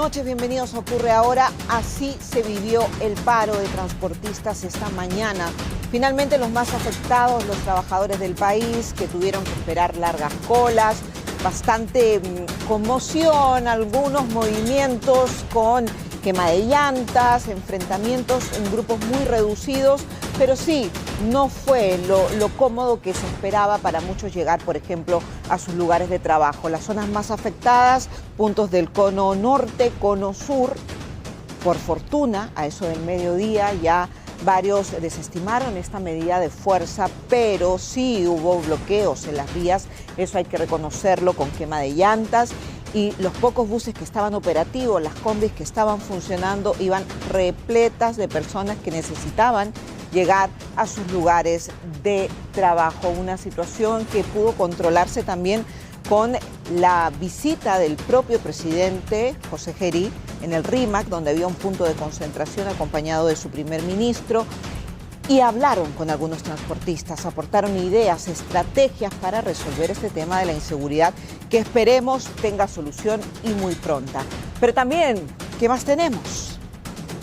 noches, bienvenidos a Ocurre Ahora. Así se vivió el paro de transportistas esta mañana. Finalmente los más afectados, los trabajadores del país que tuvieron que esperar largas colas, bastante conmoción, algunos movimientos con quema de llantas, enfrentamientos en grupos muy reducidos, pero sí, no fue lo cómodo que se esperaba para muchos llegar, por ejemplo, a sus lugares de trabajo. Las zonas más afectadas, puntos del cono norte, cono sur, por fortuna, a eso del mediodía ya varios desestimaron esta medida de fuerza, pero sí hubo bloqueos en las vías, eso hay que reconocerlo, con quema de llantas. Y los pocos buses que estaban operativos, las combis que estaban funcionando, iban repletas de personas que necesitaban llegar a sus lugares de trabajo. Una situación que pudo controlarse también con la visita del propio presidente José Gerí en el RIMAC, donde había un punto de concentración acompañado de su primer ministro. Y hablaron con algunos transportistas, aportaron ideas, estrategias para resolver este tema de la inseguridad que esperemos tenga solución y muy pronta. Pero también, ¿qué más tenemos?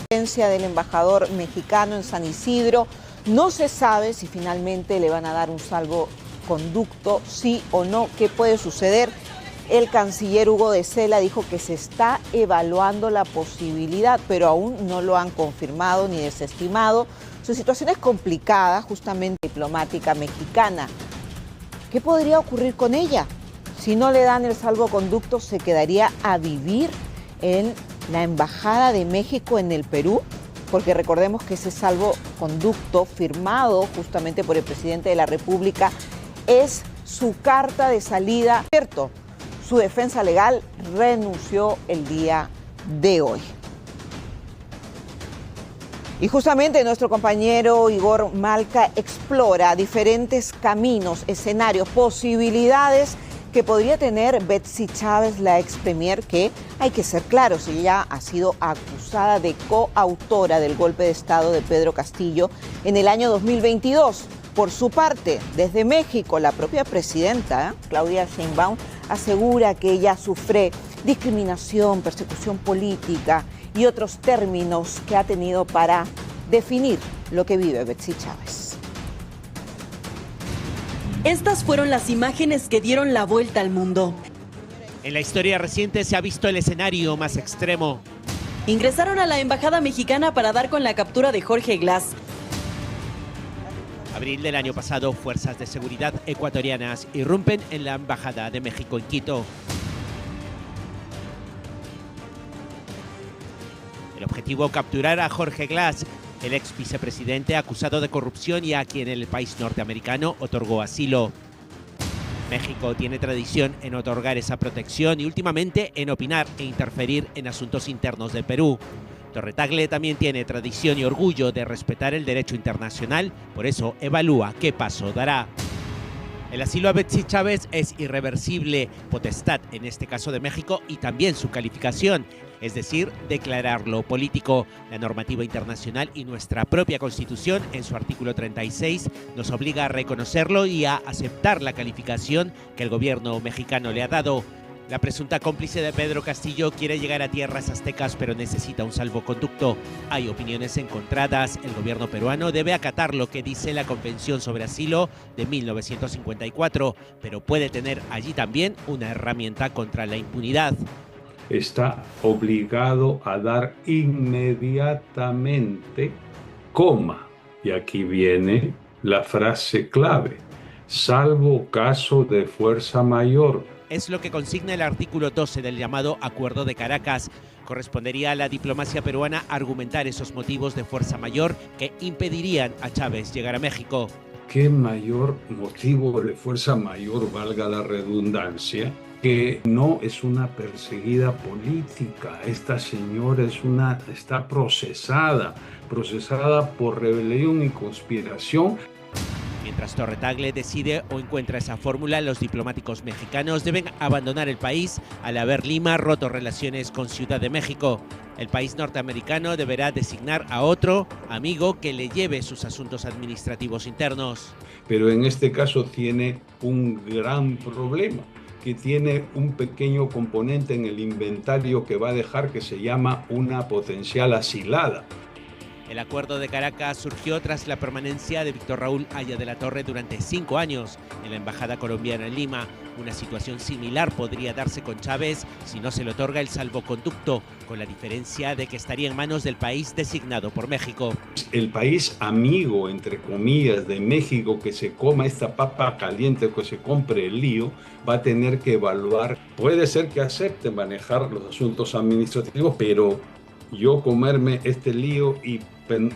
La presencia del embajador mexicano en San Isidro, no se sabe si finalmente le van a dar un salvoconducto, sí o no, qué puede suceder. El canciller Hugo de Sela dijo que se está evaluando la posibilidad, pero aún no lo han confirmado ni desestimado. Su situación es complicada, justamente diplomática mexicana. ¿Qué podría ocurrir con ella? Si no le dan el salvoconducto, ¿se quedaría a vivir en la Embajada de México en el Perú? Porque recordemos que ese salvoconducto firmado justamente por el presidente de la República es su carta de salida. Cierto, su defensa legal renunció el día de hoy. Y justamente nuestro compañero Igor Malca explora diferentes caminos, escenarios, posibilidades que podría tener Betsy Chávez, la ex premier, que hay que ser claros, ella ha sido acusada de coautora del golpe de Estado de Pedro Castillo en el año 2022. Por su parte, desde México, la propia presidenta, Claudia Sheinbaum, asegura que ella sufre discriminación, persecución política y otros términos que ha tenido para definir lo que vive Betsy Chávez. Estas fueron las imágenes que dieron la vuelta al mundo. En la historia reciente se ha visto el escenario más extremo. Ingresaron a la embajada mexicana para dar con la captura de Jorge Glass. Abril del año pasado, fuerzas de seguridad ecuatorianas irrumpen en la embajada de México en Quito. El objetivo, capturar a Jorge Glass, el ex vicepresidente acusado de corrupción y a quien el país norteamericano otorgó asilo. México tiene tradición en otorgar esa protección y últimamente en opinar e interferir en asuntos internos del Perú. Torre Tagle también tiene tradición y orgullo de respetar el derecho internacional, por eso evalúa qué paso dará. El asilo a Betsy Chávez es irreversible, potestad en este caso de México y también su calificación, es decir, declararlo político. La normativa internacional y nuestra propia Constitución, en su artículo 36, nos obliga a reconocerlo y a aceptar la calificación que el gobierno mexicano le ha dado. La presunta cómplice de Pedro Castillo quiere llegar a tierras aztecas, pero necesita un salvoconducto. Hay opiniones encontradas. El gobierno peruano debe acatar lo que dice la Convención sobre Asilo de 1954, pero puede tener allí también una herramienta contra la impunidad. Está obligado a dar inmediatamente coma. Y aquí viene la frase clave: salvo caso de fuerza mayor. Es lo que consigna el artículo 12 del llamado Acuerdo de Caracas. Correspondería a la diplomacia peruana argumentar esos motivos de fuerza mayor que impedirían a Chávez llegar a México. ¿Qué mayor motivo de fuerza mayor, valga la redundancia, que no es una perseguida política? Esta señora está procesada por rebelión y conspiración. Mientras Torre Tagle decide o encuentra esa fórmula, los diplomáticos mexicanos deben abandonar el país al haber Lima roto relaciones con Ciudad de México. El país norteamericano deberá designar a otro amigo que le lleve sus asuntos administrativos internos. Pero en este caso tiene un gran problema, que tiene un pequeño componente en el inventario que va a dejar, que se llama una potencial asilada. El acuerdo de Caracas surgió tras la permanencia de Víctor Raúl Haya de la Torre durante 5 años en la embajada colombiana en Lima. Una situación similar podría darse con Chávez si no se le otorga el salvoconducto, con la diferencia de que estaría en manos del país designado por México. El país amigo, entre comillas, de México, que se coma esta papa caliente, que se compre el lío, va a tener que evaluar. Puede ser que acepte manejar los asuntos administrativos, pero yo comerme este lío y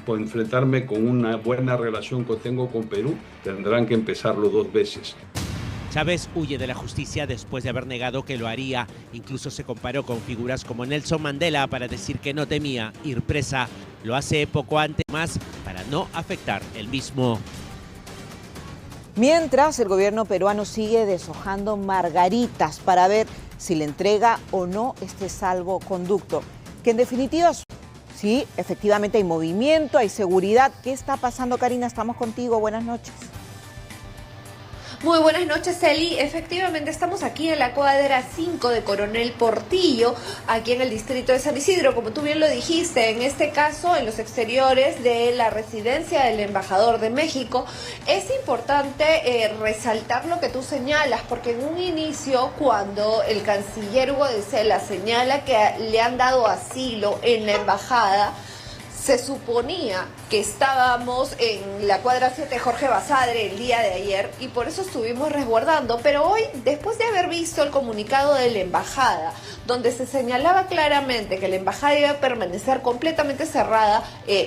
por enfrentarme con una buena relación que tengo con Perú, tendrán que empezarlo 2 veces. Chávez huye de la justicia después de haber negado que lo haría. Incluso se comparó con figuras como Nelson Mandela para decir que no temía ir presa. Lo hace poco antes más para no afectar el mismo. Mientras, el gobierno peruano sigue deshojando margaritas para ver si le entrega o no este salvoconducto, que en definitiva, sí, efectivamente hay movimiento, hay seguridad. ¿Qué está pasando, Karina? Estamos contigo. Buenas noches. Muy buenas noches, Eli. Efectivamente, estamos aquí en la cuadra 5 de Coronel Portillo, aquí en el distrito de San Isidro, como tú bien lo dijiste, en este caso en los exteriores de la residencia del embajador de México. Es importante resaltar lo que tú señalas, porque en un inicio, cuando el canciller Hugo de Cela señala que le han dado asilo en la embajada, se suponía que estábamos en la cuadra 7 Jorge Basadre el día de ayer y por eso estuvimos resguardando, pero hoy, después de haber visto el comunicado de la embajada, donde se señalaba claramente que la embajada iba a permanecer completamente cerrada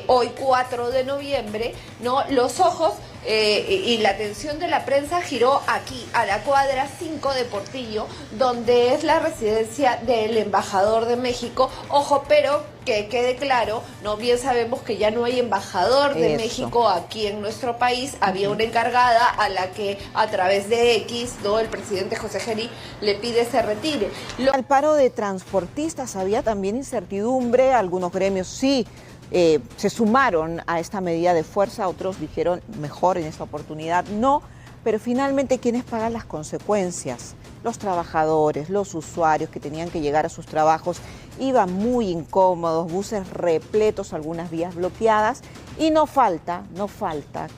hoy 4 de noviembre, ¿no? Los ojos y la atención de la prensa giró aquí, a la cuadra 5 de Portillo, donde es la residencia del embajador de México. Ojo, pero que quede claro, no bien sabemos que ya no hay embajador de México aquí en nuestro país. Había una encargada a la que a través de X, ¿no?, el presidente José Geri le pide se retire. Al paro de transportistas había también incertidumbre. Algunos gremios sí se sumaron a esta medida de fuerza, otros dijeron mejor en esta oportunidad no, pero finalmente ¿quiénes pagan las consecuencias? Los trabajadores, los usuarios que tenían que llegar a sus trabajos iban muy incómodos, buses repletos, algunas vías bloqueadas, y no falta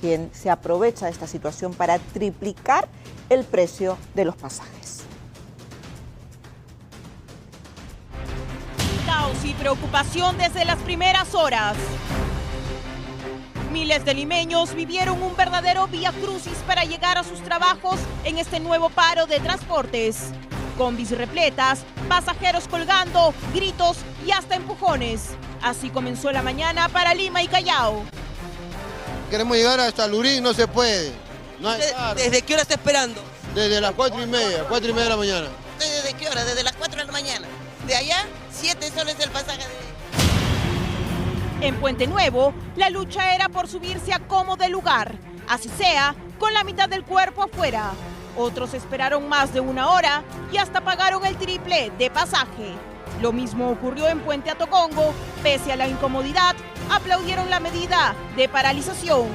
quien se aprovecha de esta situación para triplicar el precio de los pasajes. Caos y preocupación desde las primeras horas. Miles de limeños vivieron un verdadero viacrucis para llegar a sus trabajos en este nuevo paro de transportes. Combis repletas, pasajeros colgando, gritos y hasta empujones. Así comenzó la mañana para Lima y Callao. Queremos llegar hasta Lurín, no se puede. No hay ¿Desde qué hora está esperando? Desde las 4:30 de la mañana. ¿Desde qué hora? Desde las 4 de la mañana. De allá, 7 soles el pasaje de... En Puente Nuevo, la lucha era por subirse a cómodo lugar, así sea, con la mitad del cuerpo afuera. Otros esperaron más de 1 hora y hasta pagaron el triple de pasaje. Lo mismo ocurrió en Puente Atocongo. Pese a la incomodidad, aplaudieron la medida de paralización.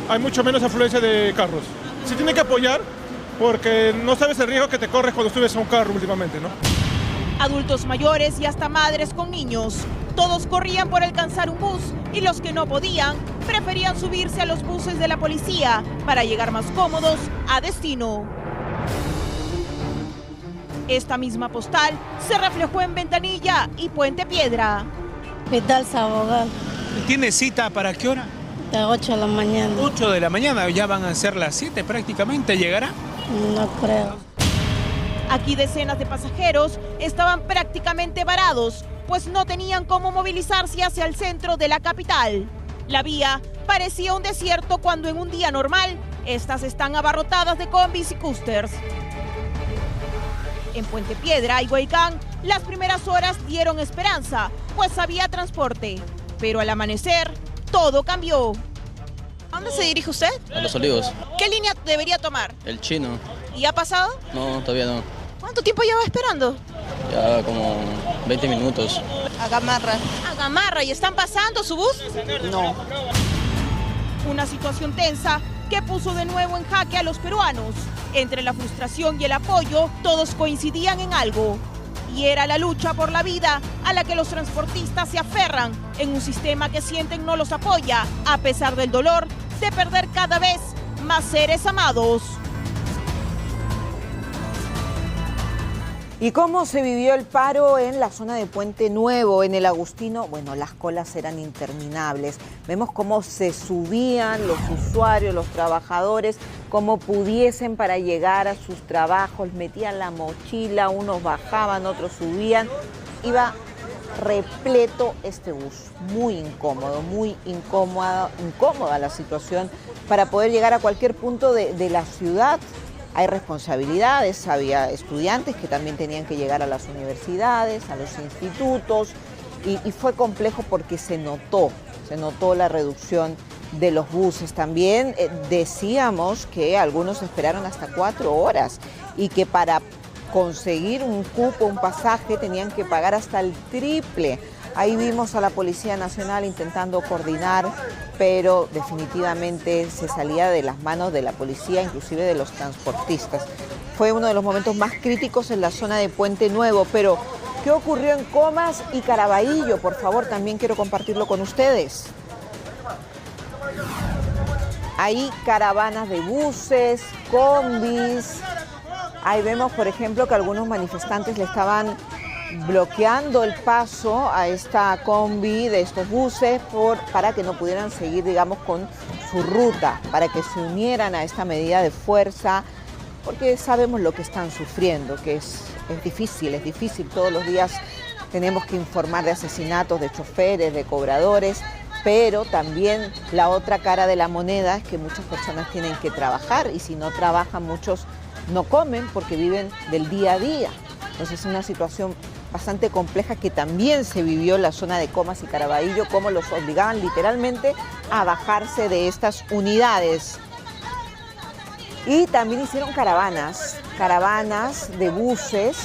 Hay mucho menos afluencia de carros. Se tiene que apoyar porque no sabes el riesgo que te corres cuando subes a un carro últimamente, ¿no? Adultos mayores y hasta madres con niños. Todos corrían por alcanzar un bus y los que no podían preferían subirse a los buses de la policía para llegar más cómodos a destino. Esta misma postal se reflejó en Ventanilla y Puente Piedra. Vidal Sabogal. ¿Tiene cita para qué hora? De 8 de la mañana. 8 de la mañana, ya van a ser las 7 prácticamente, ¿llegará? No creo. Aquí decenas de pasajeros estaban prácticamente varados, pues no tenían cómo movilizarse hacia el centro de la capital. La vía parecía un desierto cuando en un día normal, estas están abarrotadas de combis y cústers. En Puente Piedra y Huaycán, las primeras horas dieron esperanza, pues había transporte. Pero al amanecer, todo cambió. ¿A dónde se dirige usted? A Los Olivos. ¿Qué línea debería tomar? El Chino. ¿Y ha pasado? No, todavía no. ¿Cuánto tiempo lleva esperando? Ya como 20 minutos. A Gamarra. ¿A Gamarra? ¿Y están pasando su bus? No. Una situación tensa que puso de nuevo en jaque a los peruanos. Entre la frustración y el apoyo, todos coincidían en algo. Y era la lucha por la vida a la que los transportistas se aferran en un sistema que sienten no los apoya, a pesar del dolor de perder cada vez más seres amados. ¿Y cómo se vivió el paro en la zona de Puente Nuevo, en el Agustino? Bueno, las colas eran interminables. Vemos cómo se subían los usuarios, los trabajadores, como pudiesen para llegar a sus trabajos, metían la mochila, unos bajaban, otros subían. Iba repleto este bus, muy incómodo, muy incómoda la situación para poder llegar a cualquier punto de la ciudad. Hay responsabilidades, había estudiantes que también tenían que llegar a las universidades, a los institutos, y fue complejo porque se notó la reducción de los buses. También decíamos que algunos esperaron hasta 4 horas y que para conseguir un cupo, un pasaje, tenían que pagar hasta el triple. Ahí vimos a la Policía Nacional intentando coordinar, pero definitivamente se salía de las manos de la policía, inclusive de los transportistas. Fue uno de los momentos más críticos en la zona de Puente Nuevo, pero ¿qué ocurrió en Comas y Caraballo? Por favor, también quiero compartirlo con ustedes. Hay caravanas de buses, combis. Ahí vemos, por ejemplo, que algunos manifestantes le estaban bloqueando el paso a esta combi de estos buses para que no pudieran seguir, digamos, con su ruta, para que se unieran a esta medida de fuerza, porque sabemos lo que están sufriendo, que es difícil. Todos los días tenemos que informar de asesinatos de choferes, de cobradores, pero también la otra cara de la moneda es que muchas personas tienen que trabajar, y si no trabajan, muchos no comen porque viven del día a día. Entonces es una situación bastante compleja que también se vivió en la zona de Comas y Caraballo, cómo los obligaban literalmente a bajarse de estas unidades. Y también hicieron caravanas de buses.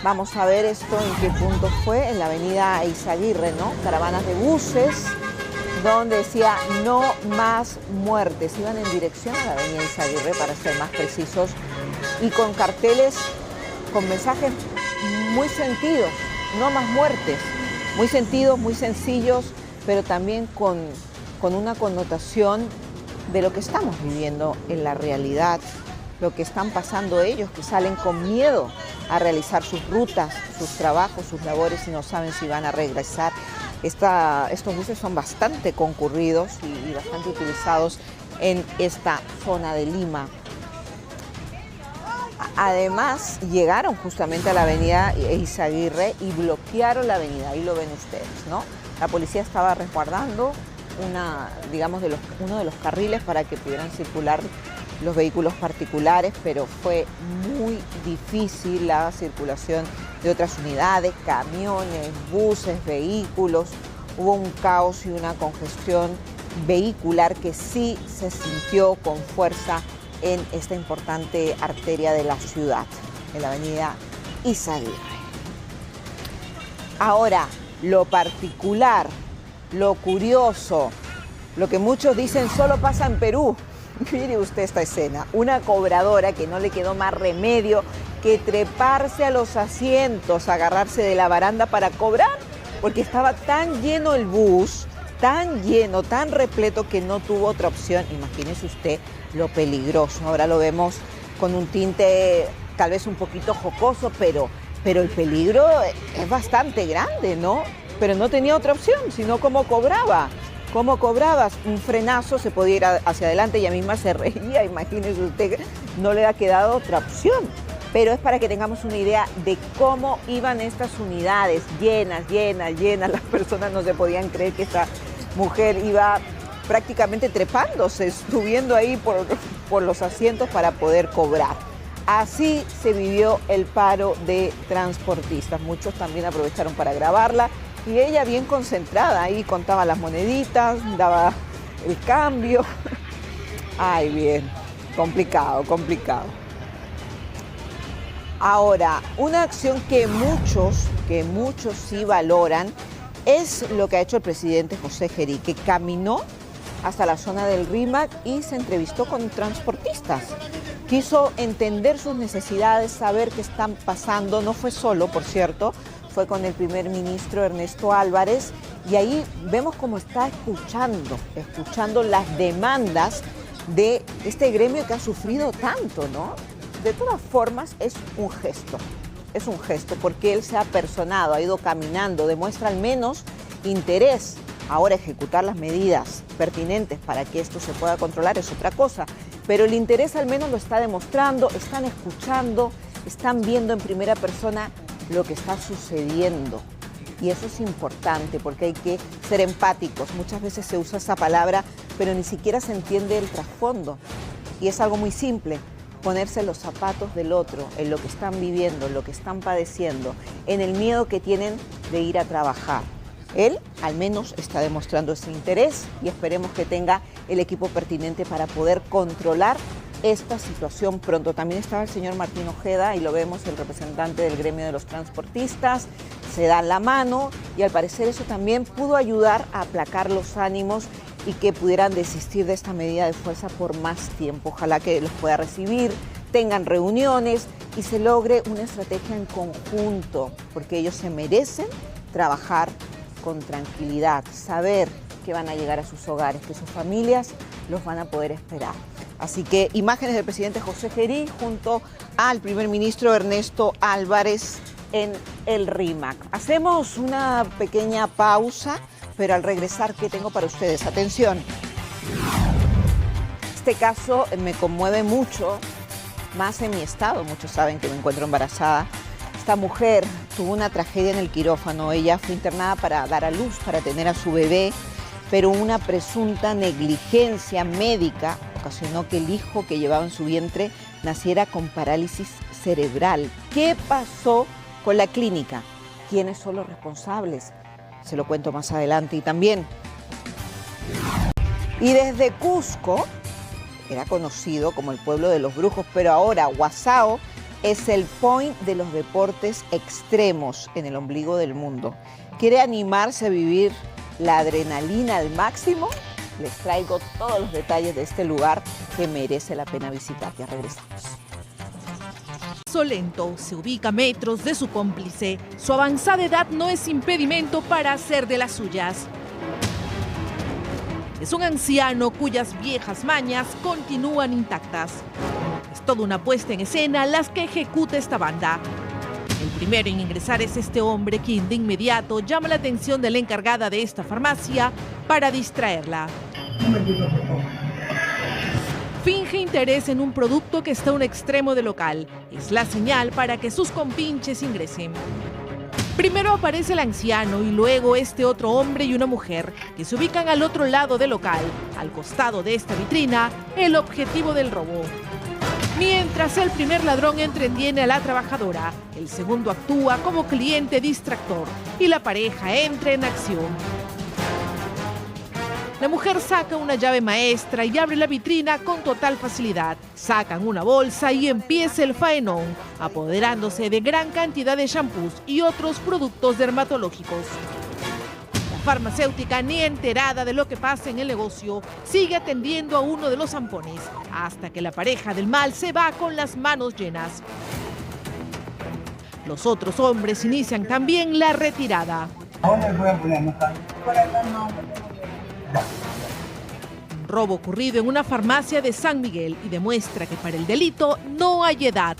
Vamos a ver esto en qué punto fue, en la avenida Eizaguirre, ¿no? Caravanas de buses, donde decía no más muertes. Iban en dirección a la avenida Eizaguirre, para ser más precisos, y con carteles con mensajes muy sentidos, no más muertes, muy sentidos, muy sencillos, pero también con una connotación de lo que estamos viviendo en la realidad, lo que están pasando ellos, que salen con miedo a realizar sus rutas, sus trabajos, sus labores, y no saben si van a regresar. Estos buses son bastante concurridos y bastante utilizados en esta zona de Lima. Además, llegaron justamente a la avenida Eizaguirre y bloquearon la avenida, ahí lo ven ustedes, ¿no? La policía estaba resguardando uno de los carriles para que pudieran circular los vehículos particulares, pero fue muy difícil la circulación de otras unidades, camiones, buses, vehículos. Hubo un caos y una congestión vehicular que sí se sintió con fuerza en esta importante arteria de la ciudad, en la avenida Eizaguirre. Ahora, lo particular, lo curioso, lo que muchos dicen solo pasa en Perú. Mire usted esta escena, una cobradora que no le quedó más remedio que treparse a los asientos, agarrarse de la baranda para cobrar, porque estaba tan lleno el bus, tan lleno, tan repleto, que no tuvo otra opción. Imagínese usted lo peligroso. Ahora lo vemos con un tinte tal vez un poquito jocoso, pero el peligro es bastante grande, ¿no? Pero no tenía otra opción, sino cómo cobraba. ¿Cómo cobrabas? Un frenazo, se podía ir hacia adelante, ella misma se reía, imagínese usted, no le ha quedado otra opción. Pero es para que tengamos una idea de cómo iban estas unidades, llenas, las personas no se podían creer que esta mujer iba prácticamente trepándose, subiendo ahí por los asientos para poder cobrar. Así se vivió el paro de transportistas. Muchos también aprovecharon para grabarla y ella bien concentrada ahí contaba las moneditas, daba el cambio. Ay, bien, complicado. Ahora, una acción que muchos sí valoran es lo que ha hecho el presidente José Gerí, que caminó hasta la zona del RIMAC y se entrevistó con transportistas. Quiso entender sus necesidades, saber qué están pasando. No fue solo, por cierto, fue con el primer ministro Ernesto Álvarez y ahí vemos cómo está escuchando las demandas de este gremio que ha sufrido tanto, ¿no? De todas formas, es un gesto porque él se ha personado, ha ido caminando, demuestra al menos interés. Ahora ejecutar las medidas pertinentes para que esto se pueda controlar es otra cosa, pero el interés al menos lo está demostrando, están escuchando, están viendo en primera persona lo que está sucediendo. Y eso es importante porque hay que ser empáticos. Muchas veces se usa esa palabra, pero ni siquiera se entiende el trasfondo. Y es algo muy simple, ponerse los zapatos del otro, en lo que están viviendo, en lo que están padeciendo, en el miedo que tienen de ir a trabajar. Él al menos está demostrando ese interés y esperemos que tenga el equipo pertinente para poder controlar esta situación pronto. También estaba el señor Martín Ojeda y lo vemos, el representante del gremio de los transportistas, se dan la mano y al parecer eso también pudo ayudar a aplacar los ánimos y que pudieran desistir de esta medida de fuerza por más tiempo. Ojalá que los pueda recibir, tengan reuniones y se logre una estrategia en conjunto, porque ellos se merecen trabajar con tranquilidad, saber que van a llegar a sus hogares, que sus familias los van a poder esperar. Así que imágenes del presidente José Gerí junto al primer ministro Ernesto Álvarez en el RIMAC. Hacemos una pequeña pausa, pero al regresar, ¿qué tengo para ustedes? Atención. Este caso me conmueve mucho, más en mi estado. Muchos saben que me encuentro embarazada. Esta mujer tuvo una tragedia en el quirófano. Ella fue internada para dar a luz, para tener a su bebé, pero una presunta negligencia médica ocasionó que el hijo que llevaba en su vientre naciera con parálisis cerebral. ¿Qué pasó con la clínica? ¿Quiénes son los responsables? Se lo cuento más adelante. Y desde Cusco, era conocido como el pueblo de los brujos, pero ahora Huazao es el point de los deportes extremos en el ombligo del mundo. ¿Quiere animarse a vivir la adrenalina al máximo? Les traigo todos los detalles de este lugar que merece la pena visitar. Ya regresamos. Lento, se ubica a metros de su cómplice. Su avanzada edad no es impedimento para hacer de las suyas. Es un anciano cuyas viejas mañas continúan intactas. Es toda una puesta en escena las que ejecuta esta banda. El primero en ingresar es este hombre, quien de inmediato llama la atención de la encargada de esta farmacia para distraerla. Finge interés en un producto que está a un extremo del local. Es la señal para que sus compinches ingresen. Primero aparece el anciano y luego este otro hombre y una mujer que se ubican al otro lado del local, al costado de esta vitrina, el objetivo del robo. Mientras el primer ladrón entretiene a la trabajadora, el segundo actúa como cliente distractor y la pareja entra en acción. La mujer saca una llave maestra y abre la vitrina con total facilidad. Sacan una bolsa y empieza el faenón, apoderándose de gran cantidad de shampoos y otros productos dermatológicos. La farmacéutica, ni enterada de lo que pasa en el negocio, sigue atendiendo a uno de los zampones, hasta que la pareja del mal se va con las manos llenas. Los otros hombres inician también la retirada. Un robo ocurrido en una farmacia de San Miguel y demuestra que para el delito no hay edad.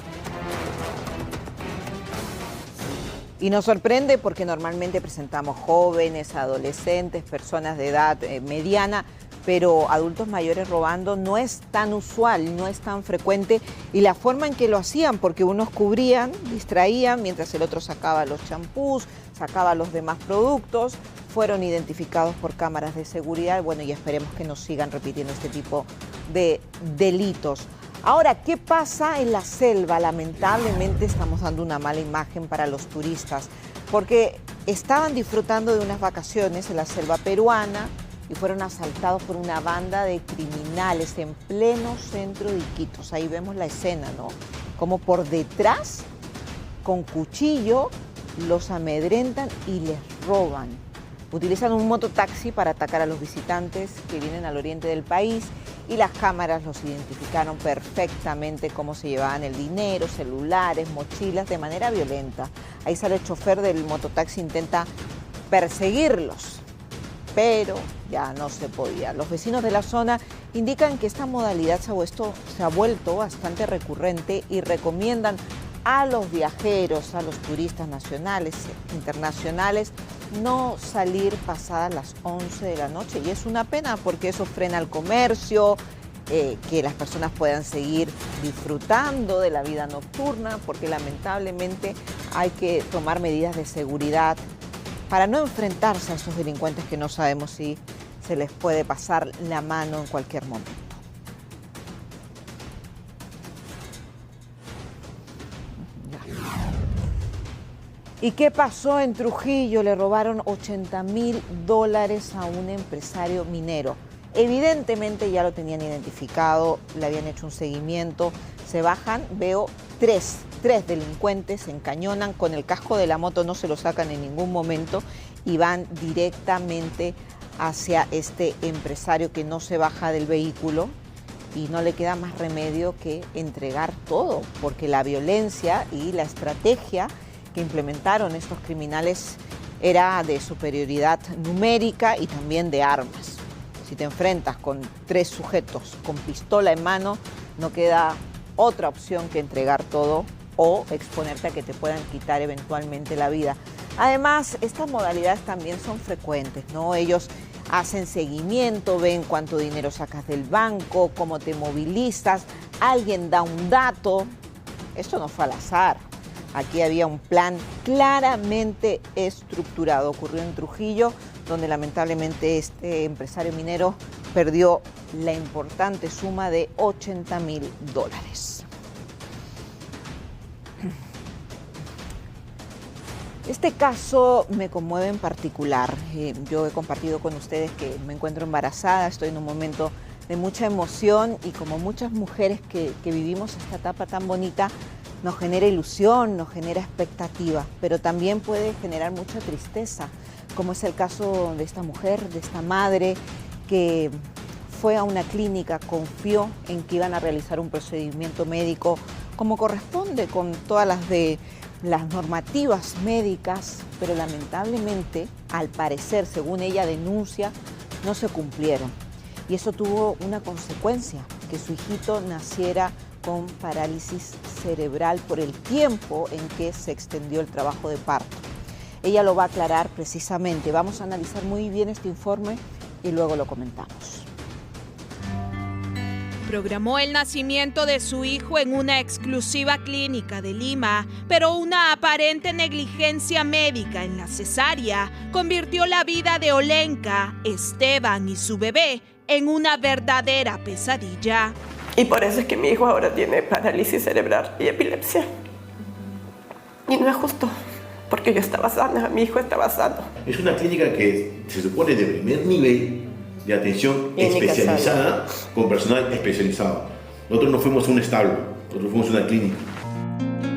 Y nos sorprende porque normalmente presentamos jóvenes, adolescentes, personas de edad mediana, pero adultos mayores robando no es tan usual, no es tan frecuente. Y la forma en que lo hacían, porque unos cubrían, distraían, mientras el otro sacaba los champús, sacaba los demás productos, fueron identificados por cámaras de seguridad. Bueno, y esperemos que no sigan repitiendo este tipo de delitos. Ahora, ¿qué pasa en la selva? Lamentablemente estamos dando una mala imagen para los turistas, porque estaban disfrutando de unas vacaciones en la selva peruana y fueron asaltados por una banda de criminales en pleno centro de Iquitos. Ahí vemos la escena, ¿no? Como por detrás, con cuchillo, los amedrentan y les roban. Utilizan un mototaxi para atacar a los visitantes que vienen al oriente del país y las cámaras los identificaron perfectamente cómo se llevaban el dinero, celulares, mochilas de manera violenta. Ahí sale el chofer del mototaxi, intenta perseguirlos, pero ya no se podía. Los vecinos de la zona indican que esta modalidad se ha vuelto bastante recurrente y recomiendan a los viajeros, a los turistas nacionales e internacionales, no salir pasadas las 11 de la noche. Y es una pena porque eso frena el comercio, que las personas puedan seguir disfrutando de la vida nocturna, porque lamentablemente hay que tomar medidas de seguridad para no enfrentarse a esos delincuentes que no sabemos si se les puede pasar la mano en cualquier momento. ¿Y qué pasó en Trujillo? Le robaron $80.000 a un empresario minero. Evidentemente ya lo tenían identificado, le habían hecho un seguimiento. Se bajan, veo tres delincuentes, se encañonan con el casco de la moto, no se lo sacan en ningún momento y van directamente hacia este empresario que no se baja del vehículo y no le queda más remedio que entregar todo, porque la violencia y la estrategia que implementaron estos criminales era de superioridad numérica y también de armas. Si te enfrentas con 3 sujetos con pistola en mano, no queda otra opción que entregar todo o exponerte a que te puedan quitar eventualmente la vida. Además, estas modalidades también son frecuentes, ¿no? Ellos hacen seguimiento, ven cuánto dinero sacas del banco, cómo te movilizas, alguien da un dato. Esto no fue al azar. Aquí había un plan claramente estructurado. Ocurrió en Trujillo, donde lamentablemente este empresario minero perdió la importante suma de $80.000. Este caso me conmueve en particular. Yo he compartido con ustedes que me encuentro embarazada, estoy en un momento de mucha emoción y como muchas mujeres que vivimos esta etapa tan bonita, nos genera ilusión, nos genera expectativa, pero también puede generar mucha tristeza, como es el caso de esta mujer, de esta madre que fue a una clínica, confió en que iban a realizar un procedimiento médico como corresponde, con todas las normativas médicas, pero lamentablemente, al parecer, según ella denuncia, no se cumplieron. Y eso tuvo una consecuencia, que su hijito naciera con parálisis cerebral por el tiempo en que se extendió el trabajo de parto. Ella lo va a aclarar precisamente. Vamos a analizar muy bien este informe y luego lo comentamos. Programó el nacimiento de su hijo en una exclusiva clínica de Lima, pero una aparente negligencia médica en la cesárea convirtió la vida de Olenka, Esteban y su bebé en una verdadera pesadilla. Y por eso es que mi hijo ahora tiene parálisis cerebral y epilepsia. Y no es justo, porque yo estaba sana, mi hijo estaba sano. Es una clínica que se supone de primer nivel de atención especializada con personal especializado. Nosotros no fuimos un establo, nosotros fuimos una clínica.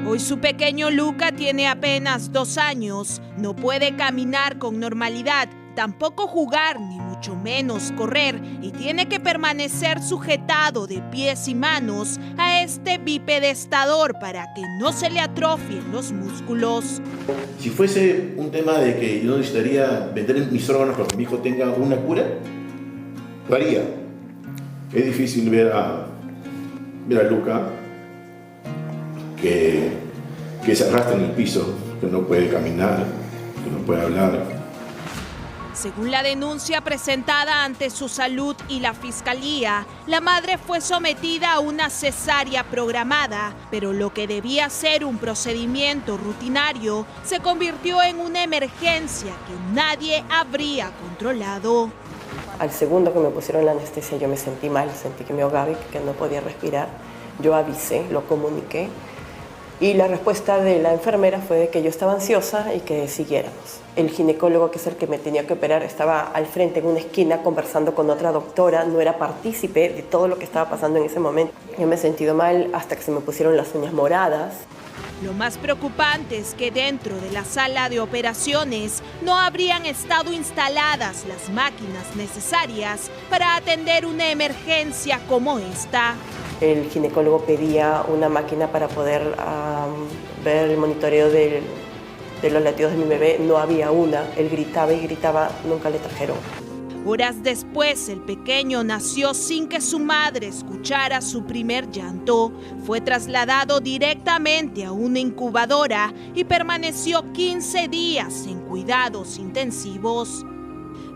Hoy su pequeño Luca tiene apenas 2 años, no puede caminar con normalidad, tampoco jugar, ni mucho menos correr, y tiene que permanecer sujetado de pies y manos a este bipedestador para que no se le atrofien los músculos. Si fuese un tema de que yo necesitaría vender mis órganos para que mi hijo tenga una cura, lo haría. Es difícil ver a Luca que se arrastra en el piso, que no puede caminar, que no puede hablar. Según la denuncia presentada ante su salud y la fiscalía, la madre fue sometida a una cesárea programada, pero lo que debía ser un procedimiento rutinario se convirtió en una emergencia que nadie habría controlado. Al segundo que me pusieron la anestesia yo me sentí mal, sentí que me ahogaba y que no podía respirar. Yo avisé, lo comuniqué y la respuesta de la enfermera fue de que yo estaba ansiosa y que siguiéramos. El ginecólogo, que es el que me tenía que operar, estaba al frente en una esquina conversando con otra doctora, no era partícipe de todo lo que estaba pasando en ese momento. Yo me he sentido mal hasta que se me pusieron las uñas moradas. Lo más preocupante es que dentro de la sala de operaciones no habrían estado instaladas las máquinas necesarias para atender una emergencia como esta. El ginecólogo pedía una máquina para poder ver el monitoreo de los latidos de mi bebé. No había una. Él gritaba y gritaba, nunca le trajeron. Horas después, el pequeño nació sin que su madre escuchara su primer llanto. Fue trasladado directamente a una incubadora y permaneció 15 días en cuidados intensivos.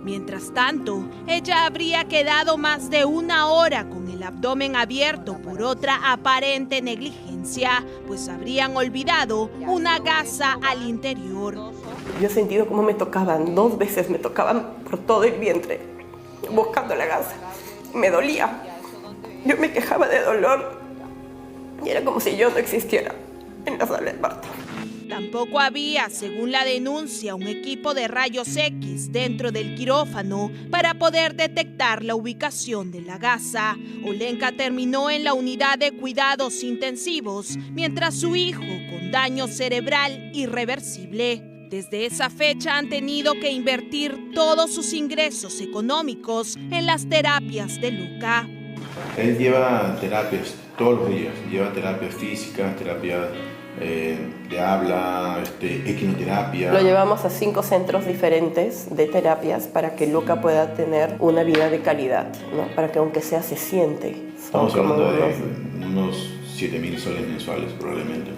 Mientras tanto, ella habría quedado más de 1 hora con el abdomen abierto por otra aparente negligencia, pues habrían olvidado una gasa al interior. Yo he sentido cómo me tocaban, 2 veces me tocaban por todo el vientre, buscando la gasa. Me dolía. Yo me quejaba de dolor y era como si yo no existiera en la sala de parto. Tampoco había, según la denuncia, un equipo de rayos X dentro del quirófano para poder detectar la ubicación de la gasa. Olenka terminó en la unidad de cuidados intensivos, mientras su hijo con daño cerebral irreversible. Desde esa fecha han tenido que invertir todos sus ingresos económicos en las terapias de Luca. Él lleva terapias todos los días, lleva terapias físicas, terapia de habla, equinoterapia. Lo llevamos a 5 centros diferentes de terapias para que Luca pueda tener una vida de calidad, ¿no? Para que aunque sea se siente. Estamos hablando de unos 7.000 soles mensuales probablemente.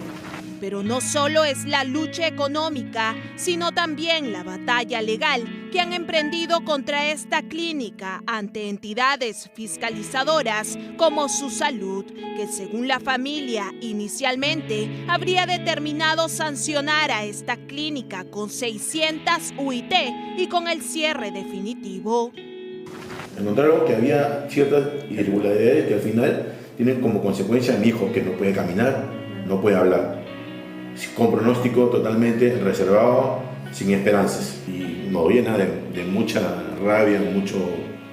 Pero no solo es la lucha económica, sino también la batalla legal que han emprendido contra esta clínica ante entidades fiscalizadoras como Su Salud, que según la familia inicialmente habría determinado sancionar a esta clínica con 600 UIT y con el cierre definitivo. Encontraron que había ciertas irregularidades que al final tienen como consecuencia a mi hijo que no puede caminar, no puede hablar, con pronóstico totalmente reservado, sin esperanzas. Y nos llena de mucha rabia,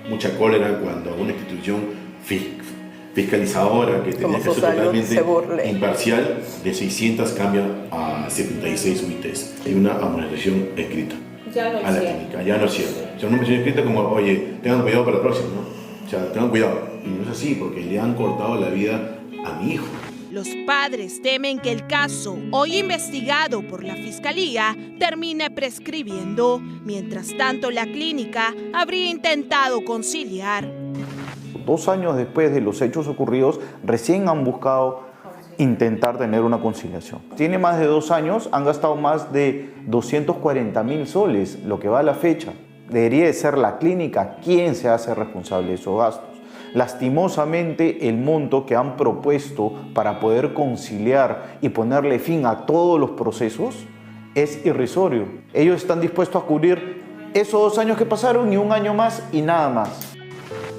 mucha cólera cuando una institución fiscalizadora que tenía que ser totalmente imparcial, de 600 cambia a 76 UITs. Hay una amonestación escrita a la clínica, ya no es cierto. O sea, una amonestación escrita como, oye, tengan cuidado para la próxima, ¿no? O sea, tengan cuidado. Y no es así, porque le han cortado la vida a mi hijo. Los padres temen que el caso, hoy investigado por la Fiscalía, termine prescribiendo. Mientras tanto, la clínica habría intentado conciliar. 2 años después de los hechos ocurridos, recién han buscado intentar tener una conciliación. Tiene más de 2 años, han gastado más de 240.000 soles, lo que va a la fecha. Debería de ser la clínica quien se hace responsable de esos gastos. Lastimosamente, el monto que han propuesto para poder conciliar y ponerle fin a todos los procesos es irrisorio. Ellos están dispuestos a cubrir esos 2 años que pasaron y 1 año más y nada más.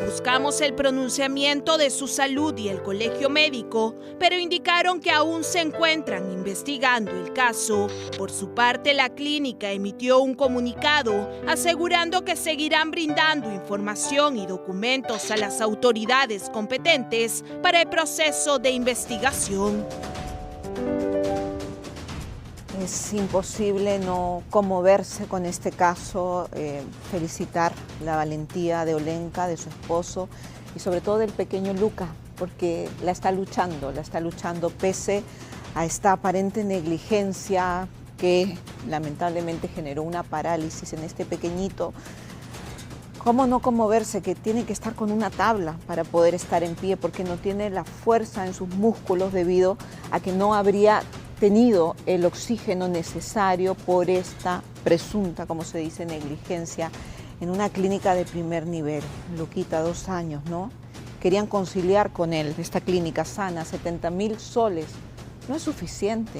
Buscamos el pronunciamiento de Su Salud y el Colegio Médico, pero indicaron que aún se encuentran investigando el caso. Por su parte, la clínica emitió un comunicado asegurando que seguirán brindando información y documentos a las autoridades competentes para el proceso de investigación. Es imposible no conmoverse con este caso, felicitar la valentía de Olenka, de su esposo y sobre todo del pequeño Luca, porque la está luchando pese a esta aparente negligencia que lamentablemente generó una parálisis en este pequeñito. ¿Cómo no conmoverse? Que tiene que estar con una tabla para poder estar en pie porque no tiene la fuerza en sus músculos debido a que no habría tenido el oxígeno necesario por esta presunta, como se dice, negligencia en una clínica de primer nivel. Luquita, 2 años, ¿no? Querían conciliar con él, esta clínica sana, 70.000 soles. No es suficiente.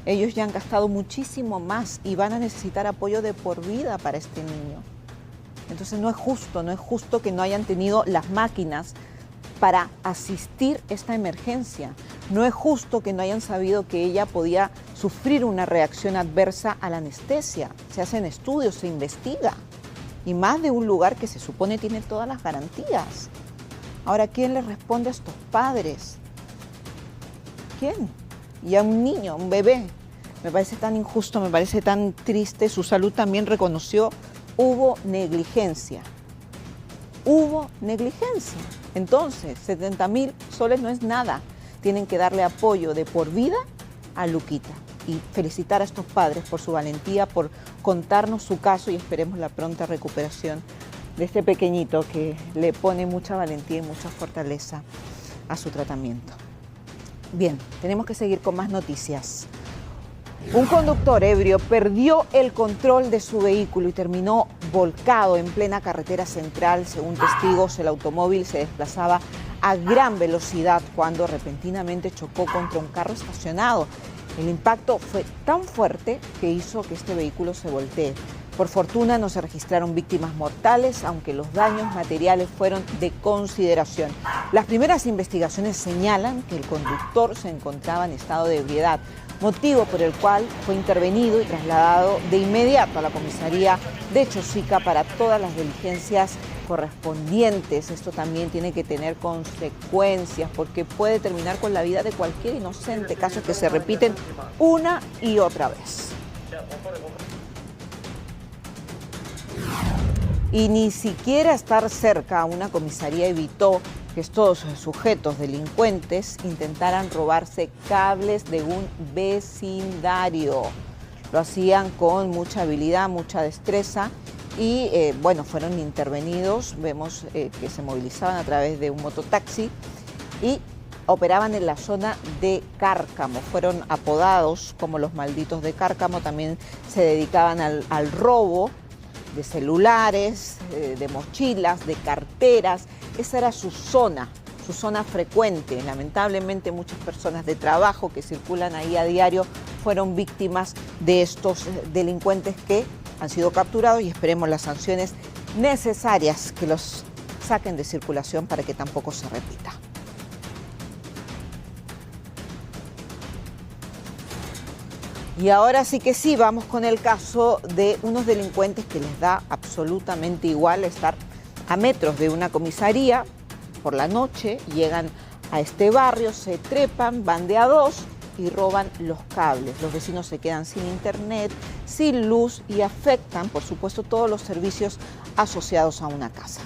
Ellos ya han gastado muchísimo más y van a necesitar apoyo de por vida para este niño. Entonces no es justo que no hayan tenido las máquinas para asistir esta emergencia. No es justo que no hayan sabido que ella podía sufrir una reacción adversa a la anestesia. Se hacen estudios, se investiga. Y más de un lugar que se supone tiene todas las garantías. Ahora, ¿quién le responde a estos padres? ¿Quién? y a un niño, un bebé. Me parece tan injusto, me parece tan triste. Su salud también reconoció, hubo negligencia. Hubo negligencia. Entonces, 70.000 soles no es nada. Tienen que darle apoyo de por vida a Luquita y felicitar a estos padres por su valentía, por contarnos su caso y esperemos la pronta recuperación de este pequeñito que le pone mucha valentía y mucha fortaleza a su tratamiento. Bien, tenemos que seguir con más noticias. Un conductor ebrio perdió el control de su vehículo y terminó volcado en plena carretera central. Según testigos, el automóvil se desplazaba a gran velocidad cuando repentinamente chocó contra un carro estacionado. El impacto fue tan fuerte que hizo que este vehículo se voltee. Por fortuna no se registraron víctimas mortales, aunque los daños materiales fueron de consideración. Las primeras investigaciones señalan que el conductor se encontraba en estado de ebriedad, motivo por el cual fue intervenido y trasladado de inmediato a la comisaría de Chosica para todas las diligencias correspondientes. Esto también tiene que tener consecuencias porque puede terminar con la vida de cualquier inocente, casos que se repiten una y otra vez. Y ni siquiera estar cerca a una comisaría evitó que estos sujetos delincuentes intentaran robarse cables de un vecindario. Lo hacían con mucha habilidad, mucha destreza y fueron intervenidos. Vemos que se movilizaban a través de un mototaxi y operaban en la zona de Cárcamo. Fueron apodados como los malditos de Cárcamo. También se dedicaban al robo de celulares, de mochilas, de carteras. Esa era su zona frecuente. Lamentablemente muchas personas de trabajo que circulan ahí a diario fueron víctimas de estos delincuentes que han sido capturados y esperemos las sanciones necesarias que los saquen de circulación para que tampoco se repita. Y ahora sí que sí, vamos con el caso de unos delincuentes que les da absolutamente igual estar a metros de una comisaría por la noche, llegan a este barrio, se trepan, van de a dos y roban los cables. Los vecinos se quedan sin internet, sin luz y afectan, por supuesto, todos los servicios asociados a una casa.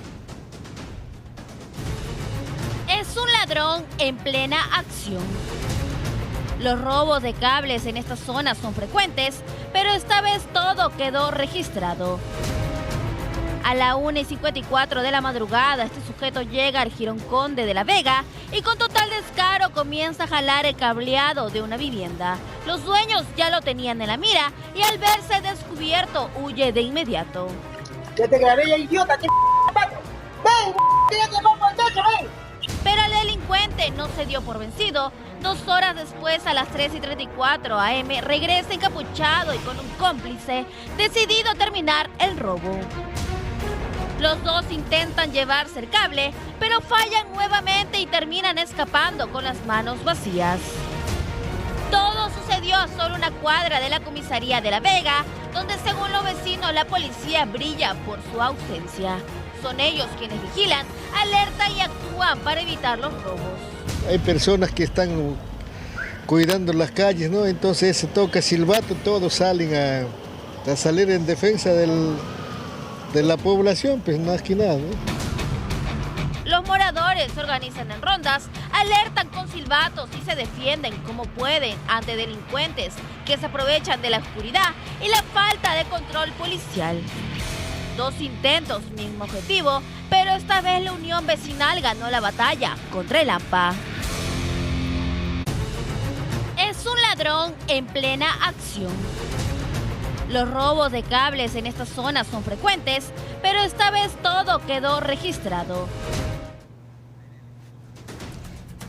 Es un ladrón en plena acción. Los robos de cables en esta zona son frecuentes, pero esta vez todo quedó registrado. A la 1:54 de la madrugada, este sujeto llega al Jirón Conde de la Vega y con total descaro comienza a jalar el cableado de una vivienda. Los dueños ya lo tenían en la mira y al verse descubierto huye de inmediato. Ya te grabé, ya idiota, ven, ven. Pero el delincuente no se dio por vencido. 2 horas después, a las 3:34 am, regresa encapuchado y con un cómplice, decidido a terminar el robo. Los dos intentan llevarse el cable, pero fallan nuevamente y terminan escapando con las manos vacías. Todo sucedió a solo una cuadra de la comisaría de La Vega, donde según los vecinos la policía brilla por su ausencia. Son ellos quienes vigilan, alertan y actúan para evitar los robos. Hay personas que están cuidando las calles, ¿no? Entonces se toca silbato, todos salen a salir en defensa de la población, pues más que nada, ¿no? Los moradores se organizan en rondas, alertan con silbatos y se defienden como pueden ante delincuentes que se aprovechan de la oscuridad y la falta de control policial. 2 intentos, mismo objetivo, pero esta vez la unión vecinal ganó la batalla contra el AMPA. Es un ladrón en plena acción. Los robos de cables en esta zona son frecuentes, pero esta vez todo quedó registrado.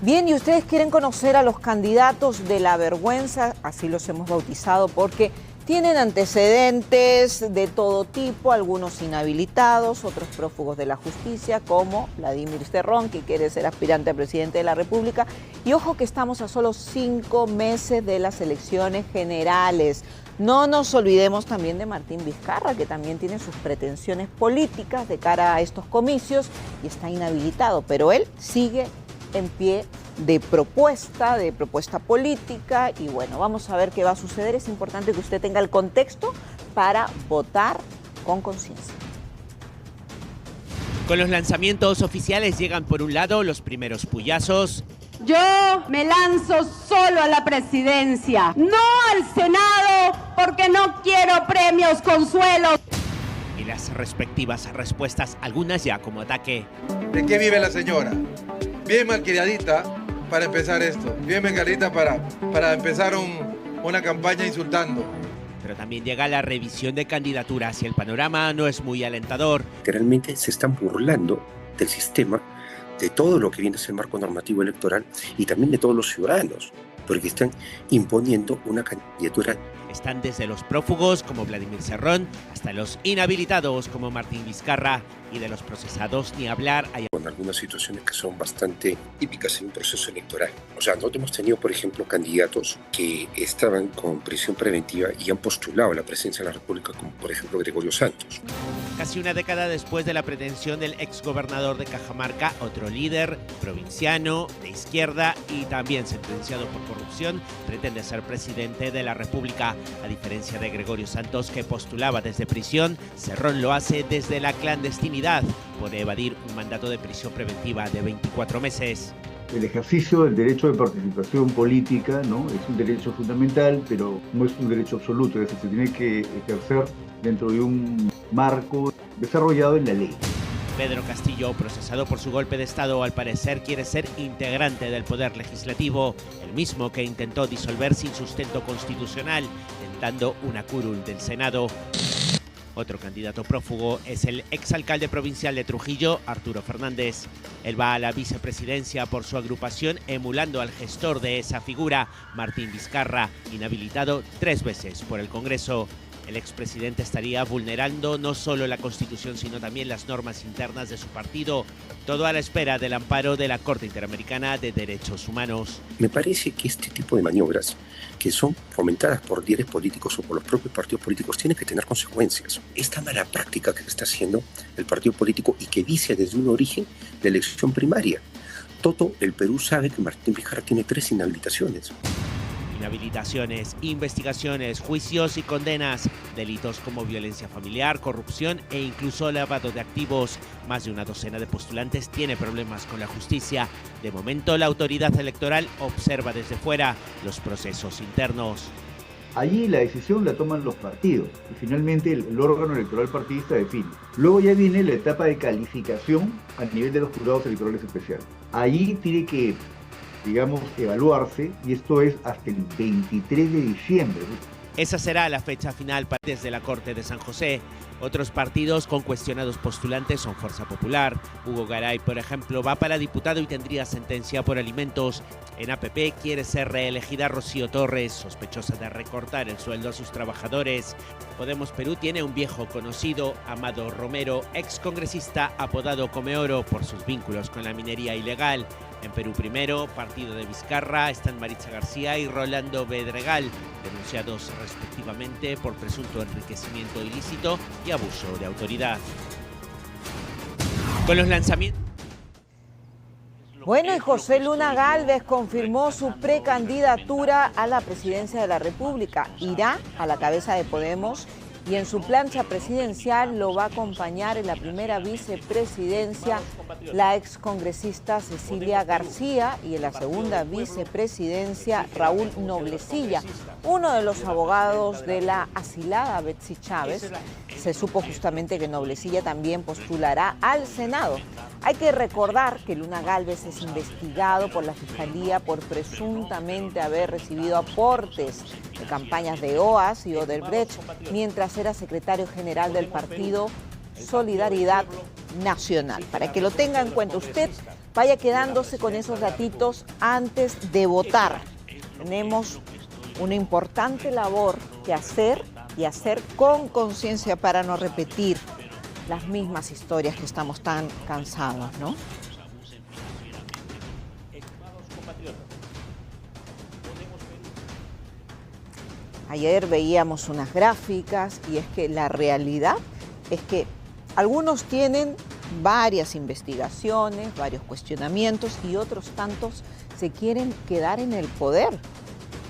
Bien, y ustedes quieren conocer a los candidatos de la vergüenza, así los hemos bautizado, porque tienen antecedentes de todo tipo, algunos inhabilitados, otros prófugos de la justicia, como Vladimir Cerrón, que quiere ser aspirante a presidente de la República. Y ojo que estamos a solo 5 meses de las elecciones generales. No nos olvidemos también de Martín Vizcarra, que también tiene sus pretensiones políticas de cara a estos comicios y está inhabilitado, pero él sigue en pie de propuesta política, y bueno, vamos a ver qué va a suceder. Es importante que usted tenga el contexto para votar con conciencia. Con los lanzamientos oficiales llegan por un lado los primeros puyazos. Yo me lanzo solo a la presidencia, no al Senado, porque no quiero premios consuelos. Y las respectivas respuestas, algunas ya como ataque. ¿De qué vive la señora? Bien malcriadita para empezar esto, bien malcriadita para empezar una campaña insultando. Pero también llega la revisión de candidaturas y el panorama no es muy alentador. Realmente se están burlando del sistema, de todo lo que viene a ser el marco normativo electoral y también de todos los ciudadanos, porque están imponiendo una candidatura. Están desde los prófugos como Vladimir Cerrón hasta los inhabilitados como Martín Vizcarra, y de los procesados ni hablar. Con algunas situaciones que son bastante típicas en un proceso electoral. O sea, nosotros hemos tenido, por ejemplo, candidatos que estaban con prisión preventiva y han postulado a la presidencia de la República, como por ejemplo Gregorio Santos. Casi una década después de la pretensión del exgobernador de Cajamarca, otro líder provinciano de izquierda y también sentenciado por corrupción, pretende ser presidente de la República. A diferencia de Gregorio Santos, que postulaba desde prisión, Cerrón lo hace desde la clandestinidad por evadir un mandato de prisión preventiva de 24 meses. El ejercicio del derecho de participación política, ¿no?, es un derecho fundamental, pero no es un derecho absoluto, es decir, se tiene que ejercer dentro de un marco desarrollado en la ley. Pedro Castillo, procesado por su golpe de Estado, al parecer quiere ser integrante del Poder Legislativo, el mismo que intentó disolver sin sustento constitucional, tentando una curul del Senado. Otro candidato prófugo es el exalcalde provincial de Trujillo, Arturo Fernández. Él va a la vicepresidencia por su agrupación, emulando al gestor de esa figura, Martín Vizcarra, inhabilitado 3 veces por el Congreso. El expresidente estaría vulnerando no solo la Constitución, sino también las normas internas de su partido, todo a la espera del amparo de la Corte Interamericana de Derechos Humanos. Me parece que este tipo de maniobras, que son fomentadas por líderes políticos o por los propios partidos políticos, tienen que tener consecuencias. Esta mala práctica que está haciendo el partido político y que dice desde un origen de elección primaria. Todo el Perú sabe que Martín Vizcarra tiene 3 inhabilitaciones. Inhabilitaciones, investigaciones, juicios y condenas, delitos como violencia familiar, corrupción e incluso lavado de activos. Más de una docena de postulantes tiene problemas con la justicia. De momento, la autoridad electoral observa desde fuera los procesos internos. Allí la decisión la toman los partidos y finalmente el órgano electoral partidista define. Luego ya viene la etapa de calificación a nivel de los jurados electorales especiales. Allí tiene que, digamos, evaluarse, y esto es hasta el 23 de diciembre. Esa será la fecha final desde la Corte de San José. Otros partidos con cuestionados postulantes son Fuerza Popular. Hugo Garay, por ejemplo, va para diputado y tendría sentencia por alimentos. En APP quiere ser reelegida Rocío Torres, sospechosa de recortar el sueldo a sus trabajadores. Podemos Perú tiene un viejo conocido, Amado Romero, excongresista apodado Comeoro por sus vínculos con la minería ilegal. En Perú Primero, partido de Vizcarra, están Maritza García y Rolando Bedregal, denunciados respectivamente por presunto enriquecimiento ilícito y abuso de autoridad. Con los lanzamientos... Bueno, y José Luna Gálvez confirmó su precandidatura a la presidencia de la República. Irá a la cabeza de Podemos y en su plancha presidencial lo va a acompañar en la primera vicepresidencia la excongresista Cecilia García y en la segunda vicepresidencia Raúl Noblecilla, uno de los abogados de la asilada Betsy Chávez. Se supo justamente que Noblecilla también postulará al Senado. Hay que recordar que Luna Gálvez es investigado por la Fiscalía por presuntamente haber recibido aportes de campañas de OAS y Odebrecht mientras era secretario general del partido Solidaridad Nacional. Para que lo tenga en cuenta usted, vaya quedándose con esos datitos antes de votar. Tenemos una importante labor que hacer y hacer con conciencia para no repetir las mismas historias que estamos tan cansados, ¿no? Ayer veíamos unas gráficas y es que la realidad es que algunos tienen varias investigaciones, varios cuestionamientos y otros tantos se quieren quedar en el poder.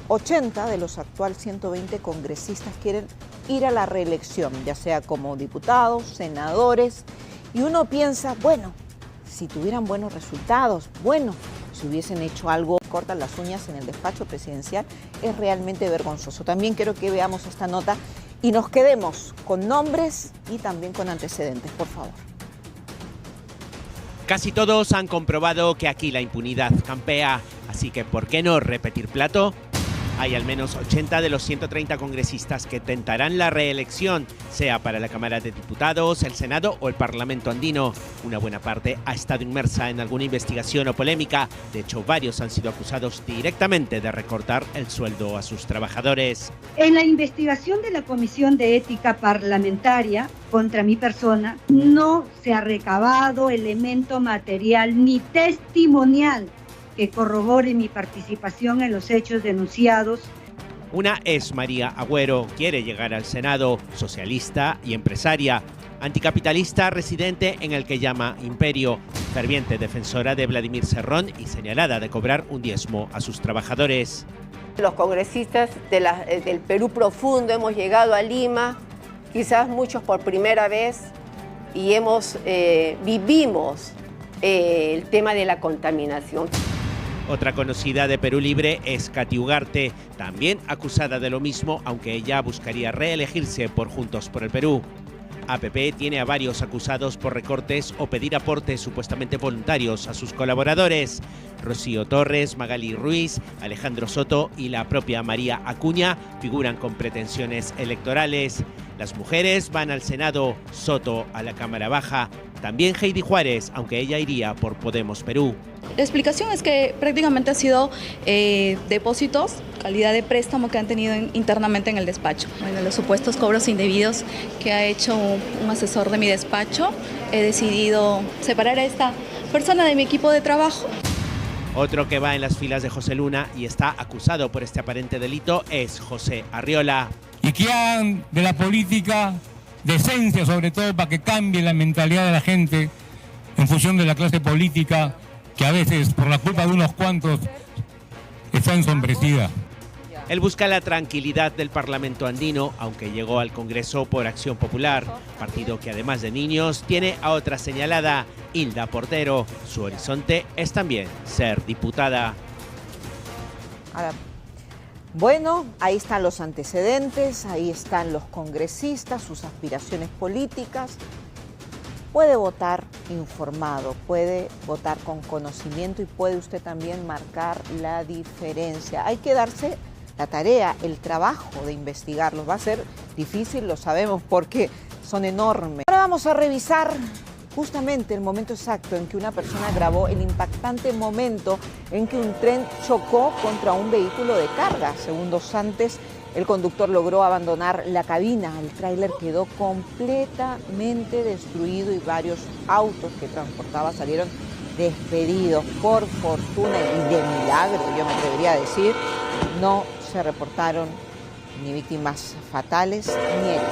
80 de los actuales 120 congresistas quieren ir a la reelección, ya sea como diputados, senadores, y uno piensa, bueno, si tuvieran buenos resultados, bueno, si hubiesen hecho algo, cortan las uñas en el despacho presidencial, es realmente vergonzoso. También quiero que veamos esta nota y nos quedemos con nombres y también con antecedentes, por favor. Casi todos han comprobado que aquí la impunidad campea, así que ¿por qué no repetir plato? Hay al menos 80 de los 130 congresistas que tentarán la reelección, sea para la Cámara de Diputados, el Senado o el Parlamento andino. Una buena parte ha estado inmersa en alguna investigación o polémica. De hecho, varios han sido acusados directamente de recortar el sueldo a sus trabajadores. En la investigación de la Comisión de Ética Parlamentaria contra mi persona, no se ha recabado elemento material ni testimonial que corrobore mi participación en los hechos denunciados. Una es María Agüero, quiere llegar al Senado, socialista y empresaria, anticapitalista residente en el que llama Imperio, ferviente defensora de Vladimir Cerrón y señalada de cobrar un diezmo a sus trabajadores. Los congresistas del Perú profundo hemos llegado a Lima, quizás muchos por primera vez, y vivimos el tema de la contaminación. Otra conocida de Perú Libre es Katy Ugarte, también acusada de lo mismo, aunque ella buscaría reelegirse por Juntos por el Perú. APP tiene a varios acusados por recortes o pedir aportes supuestamente voluntarios a sus colaboradores. Rocío Torres, Magali Ruiz, Alejandro Soto y la propia María Acuña figuran con pretensiones electorales. Las mujeres van al Senado, Soto a la Cámara Baja, también Heidi Juárez, aunque ella iría por Podemos Perú. La explicación es que prácticamente ha sido depósitos, calidad de préstamo que han tenido internamente en el despacho. Bueno, los supuestos cobros indebidos que ha hecho un asesor de mi despacho, he decidido separar a esta persona de mi equipo de trabajo. Otro que va en las filas de José Luna y está acusado por este aparente delito es José Arriola. Y que hagan de la política decencia, sobre todo para que cambie la mentalidad de la gente en función de la clase política que a veces por la culpa de unos cuantos está ensombrecida. Él busca la tranquilidad del Parlamento andino, aunque llegó al Congreso por Acción Popular, partido que además de niños tiene a otra señalada, Hilda Portero. Su horizonte es también ser diputada. Ahora, bueno, ahí están los antecedentes, ahí están los congresistas, sus aspiraciones políticas. Puede votar informado, puede votar con conocimiento y puede usted también marcar la diferencia. Hay que darse la tarea, el trabajo de investigarlos. Va a ser difícil, lo sabemos, porque son enormes. Ahora vamos a revisar justamente el momento exacto en que una persona grabó el impactante momento en que un tren chocó contra un vehículo de carga. Segundos antes, el conductor logró abandonar la cabina. El tráiler quedó completamente destruido y varios autos que transportaba salieron despedidos. Por fortuna y de milagro, yo me atrevería a decir, no se reportaron ni víctimas fatales ni heridos.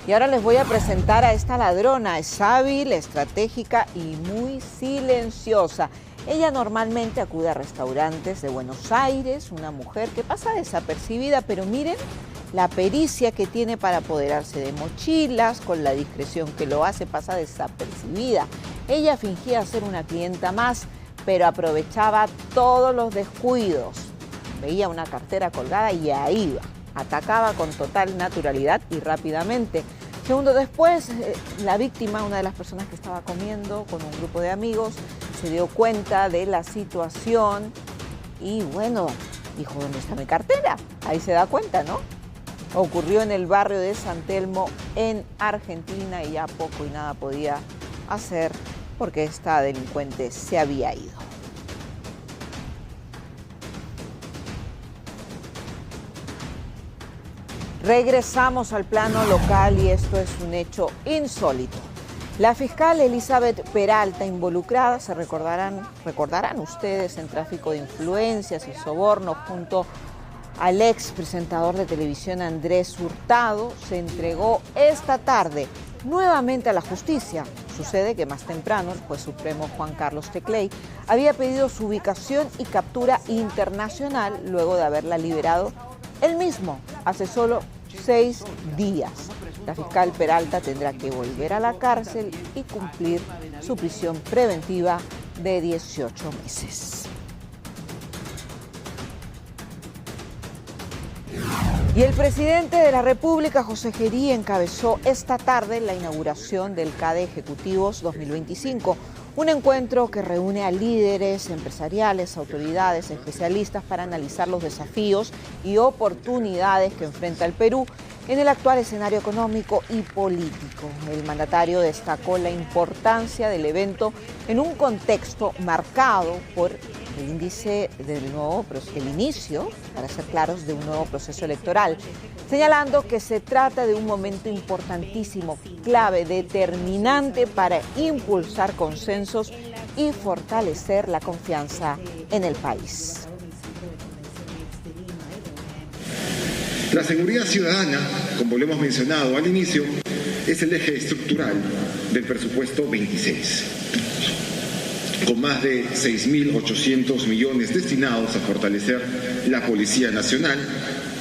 Y ahora les voy a presentar a esta ladrona. Es hábil, estratégica y muy silenciosa. Ella normalmente acude a restaurantes de Buenos Aires, una mujer que pasa desapercibida, pero miren la pericia que tiene para apoderarse de mochilas, con la discreción que lo hace, pasa desapercibida. Ella fingía ser una clienta más, pero aprovechaba todos los descuidos. Veía una cartera colgada y ahí iba. Atacaba con total naturalidad y rápidamente. Segundos después, la víctima, una de las personas que estaba comiendo con un grupo de amigos, se dio cuenta de la situación y bueno, dijo, ¿dónde está mi cartera? Ahí se da cuenta, ¿no? Ocurrió en el barrio de San Telmo, en Argentina, y ya poco y nada podía hacer porque esta delincuente se había ido. Regresamos al plano local y esto es un hecho insólito. La fiscal Elizabeth Peralta, involucrada, recordarán ustedes, en tráfico de influencias y sobornos junto al ex presentador de televisión Andrés Hurtado, se entregó esta tarde nuevamente a la justicia. Sucede que más temprano el juez supremo Juan Carlos Tecley había pedido su ubicación y captura internacional luego de haberla liberado él mismo hace solo 6 días. La fiscal Peralta tendrá que volver a la cárcel y cumplir su prisión preventiva de 18 meses. Y el presidente de la República, José Gerí, encabezó esta tarde la inauguración del CADE Ejecutivos 2025, un encuentro que reúne a líderes empresariales, autoridades, especialistas para analizar los desafíos y oportunidades que enfrenta el Perú en el actual escenario económico y político. El mandatario destacó la importancia del evento en un contexto marcado por el inicio, para ser claros, de un nuevo proceso electoral, señalando que se trata de un momento importantísimo, clave, determinante para impulsar consensos y fortalecer la confianza en el país. La seguridad ciudadana, como lo hemos mencionado al inicio, es el eje estructural del presupuesto 26, con más de 6.800 millones destinados a fortalecer la Policía Nacional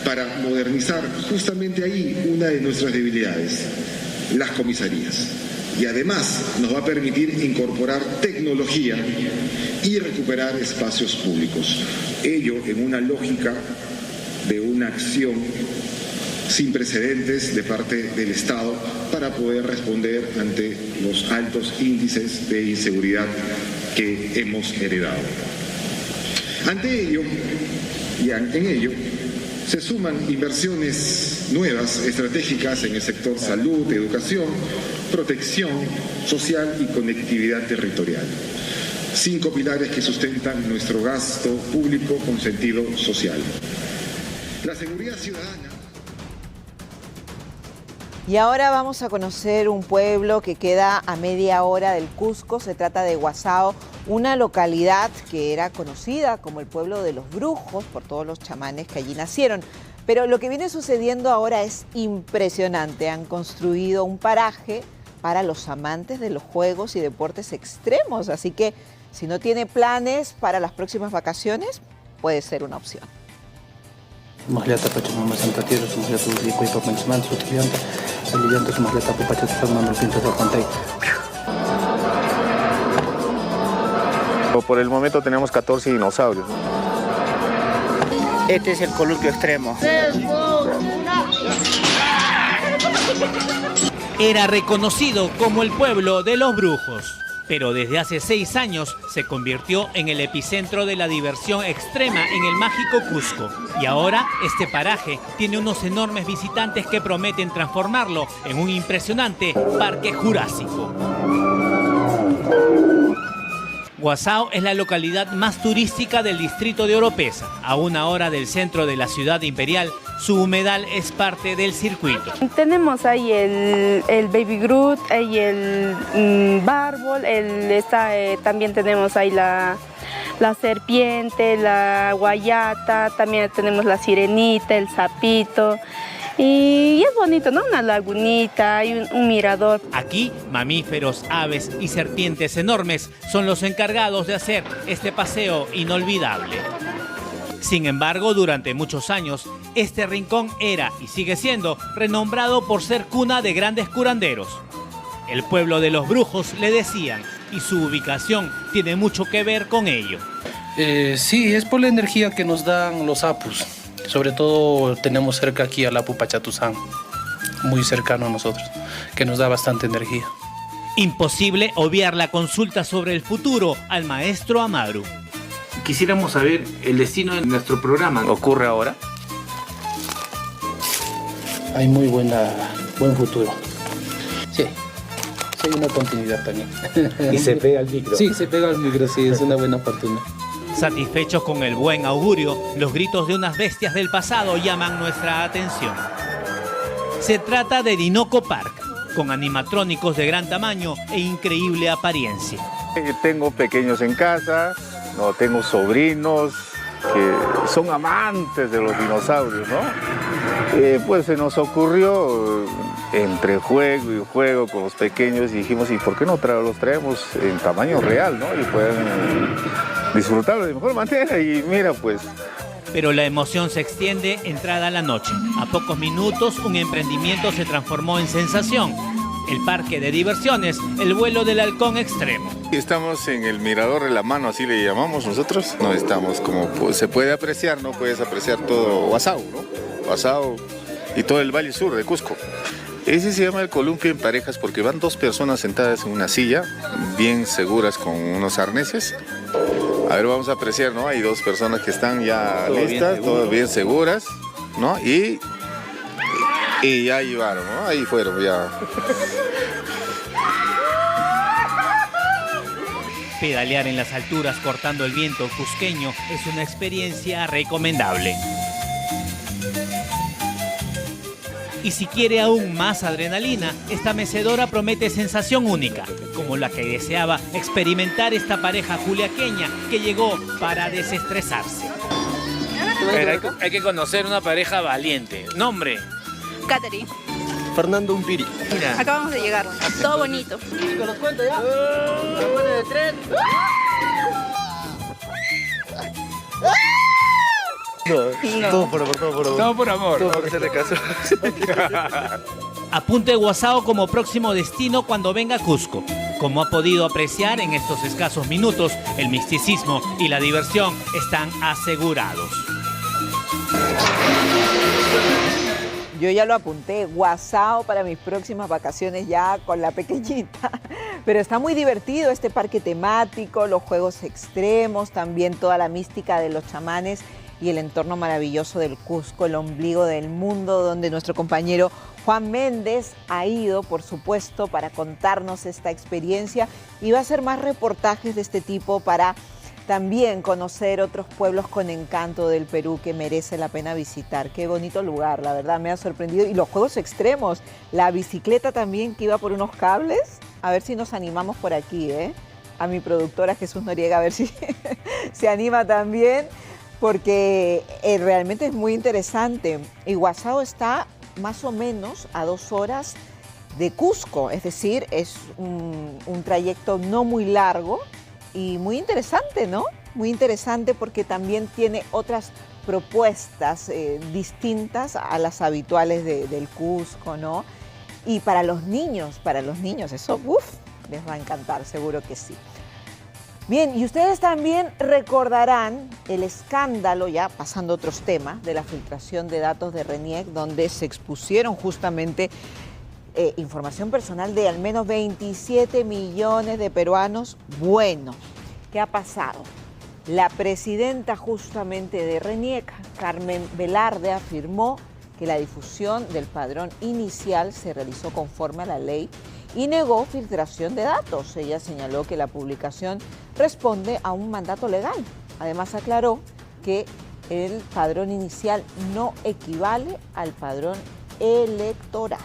para modernizar justamente ahí una de nuestras debilidades, las comisarías. Y además nos va a permitir incorporar tecnología y recuperar espacios públicos. Ello en una lógica de una acción sin precedentes de parte del Estado para poder responder ante los altos índices de inseguridad que hemos heredado. Ante ello, en ello, se suman inversiones nuevas, estratégicas en el sector salud, educación, protección social y conectividad territorial. 5 pilares que sustentan nuestro gasto público con sentido social. La seguridad ciudadana. Y ahora vamos a conocer un pueblo que queda a media hora del Cusco. Se trata de Guasao, una localidad que era conocida como el pueblo de los brujos por todos los chamanes que allí nacieron. Pero lo que viene sucediendo ahora es impresionante. Han construido un paraje para los amantes de los juegos y deportes extremos. Así que si no tiene planes para las próximas vacaciones, puede ser una opción. Por el momento tenemos 14 dinosaurios. Este es el columpio extremo. Era reconocido como el pueblo de los brujos, pero desde hace 6 años se convirtió en el epicentro de la diversión extrema en el mágico Cusco. Y ahora este paraje tiene unos enormes visitantes que prometen transformarlo en un impresionante parque jurásico. Guasao es la localidad más turística del distrito de Oropesa. A 1 hora del centro de la ciudad imperial, su humedal es parte del circuito. Tenemos ahí el Baby Groot, ahí el Bárbol, también tenemos ahí la serpiente, la guayata, también tenemos la sirenita, el sapito. Y es bonito, ¿no? Una lagunita, hay un mirador. Aquí, mamíferos, aves y serpientes enormes son los encargados de hacer este paseo inolvidable. Sin embargo, durante muchos años, este rincón era y sigue siendo renombrado por ser cuna de grandes curanderos. El pueblo de los brujos le decían, y su ubicación tiene mucho que ver con ello. Sí, es por la energía que nos dan los apus. Sobre todo tenemos cerca aquí al Apu Pachatuzán, muy cercano a nosotros, que nos da bastante energía. Imposible obviar la consulta sobre el futuro al maestro Amaru. Quisiéramos saber el destino de nuestro programa. ¿Ocurre ahora? Hay muy buen futuro. Sí, hay una continuidad también. ¿Y se pega al micro? Sí, se pega al micro, sí, es una buena fortuna. Satisfechos con el buen augurio, los gritos de unas bestias del pasado llaman nuestra atención. Se trata de Dinoco Park, con animatrónicos de gran tamaño e increíble apariencia. Tengo pequeños en casa, tengo sobrinos que son amantes de los dinosaurios, ¿no? Pues se nos ocurrió entre juego y juego con los pequeños y dijimos, ¿y por qué no los traemos en tamaño real, ¿no? Y puedan disfrutarlo de mejor manera y mira, pues... Pero la emoción se extiende entrada la noche. A pocos minutos, un emprendimiento se transformó en sensación. El parque de diversiones, el vuelo del halcón extremo. Estamos en el mirador de la mano, así le llamamos nosotros. No estamos como se puede apreciar, ¿no? Puedes apreciar todo Huazao, ¿no? Huazao y todo el Valle Sur de Cusco. Ese se llama el columpio en parejas porque van dos personas sentadas en una silla, bien seguras con unos arneses. A ver, vamos a apreciar, ¿no? Hay dos personas que están ya listas, todas bien seguras, ¿no? Y ya llevaron, ¿no? Ahí fueron, ya. Pedalear en las alturas cortando el viento cusqueño es una experiencia recomendable. Y si quiere aún más adrenalina, esta mecedora promete sensación única, como la que deseaba experimentar esta pareja juliaqueña que llegó para desestresarse. Hay que conocer una pareja valiente. Nombre. Katherine. Fernando Umpiri. Mira. Acabamos de llegar. Todo bonito. Chicos, los cuento ya. Se pone de tren. No. Todo por amor, todo por amor. Todo por amor. Todo por hacerle caso. Apunte Huazao como próximo destino cuando venga a Cusco. Como ha podido apreciar en estos escasos minutos, el misticismo y la diversión están asegurados. Yo ya lo apunté, Huazao para mis próximas vacaciones ya con la pequeñita. Pero está muy divertido este parque temático, los juegos extremos, también toda la mística de los chamanes y el entorno maravilloso del Cusco, el ombligo del mundo, donde nuestro compañero Juan Méndez ha ido, por supuesto, para contarnos esta experiencia y va a hacer más reportajes de este tipo para también conocer otros pueblos con encanto del Perú que merece la pena visitar. Qué bonito lugar, la verdad, me ha sorprendido. Y los juegos extremos, la bicicleta también que iba por unos cables. A ver si nos animamos por aquí, ¿eh? A mi productora Jesús Noriega, a ver si se anima también, porque realmente es muy interesante. Y Huazao está más o menos a 2 horas de Cusco, es decir, es un trayecto no muy largo y muy interesante, ¿no? Muy interesante porque también tiene otras propuestas distintas a las habituales del Cusco, ¿no? Y para los niños, eso, les va a encantar, seguro que sí. Bien, y ustedes también recordarán el escándalo, ya pasando a otros temas, de la filtración de datos de RENIEC, donde se expusieron justamente información personal de al menos 27 millones de peruanos. Bueno, ¿qué ha pasado? La presidenta justamente de RENIEC, Carmen Velarde, afirmó que la difusión del padrón inicial se realizó conforme a la ley y negó filtración de datos. Ella señaló que la publicación responde a un mandato legal. Además aclaró que el padrón inicial no equivale al padrón electoral.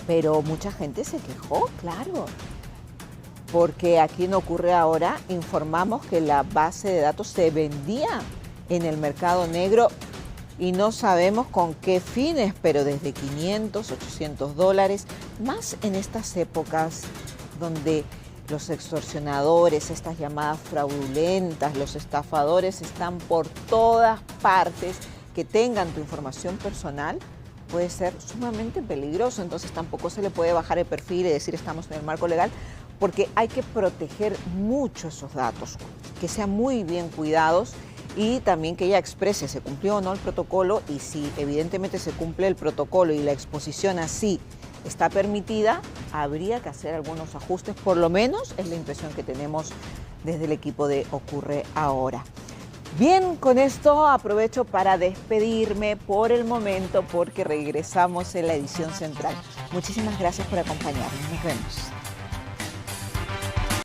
Pero mucha gente se quejó, claro, porque aquí no ocurre ahora. Informamos que la base de datos se vendía en el mercado negro y no sabemos con qué fines, pero desde 500, 800 dólares, más en estas épocas donde los extorsionadores, estas llamadas fraudulentas, los estafadores están por todas partes. Que tengan tu información personal puede ser sumamente peligroso, entonces tampoco se le puede bajar el perfil y decir estamos en el marco legal, porque hay que proteger mucho esos datos, que sean muy bien cuidados y también que ella exprese se cumplió o no el protocolo, y si evidentemente se cumple el protocolo y la exposición así está permitida, habría que hacer algunos ajustes, por lo menos es la impresión que tenemos desde el equipo de Ocurre Ahora. Bien, con esto aprovecho para despedirme por el momento porque regresamos en la edición central. Muchísimas gracias por acompañarnos. Nos vemos.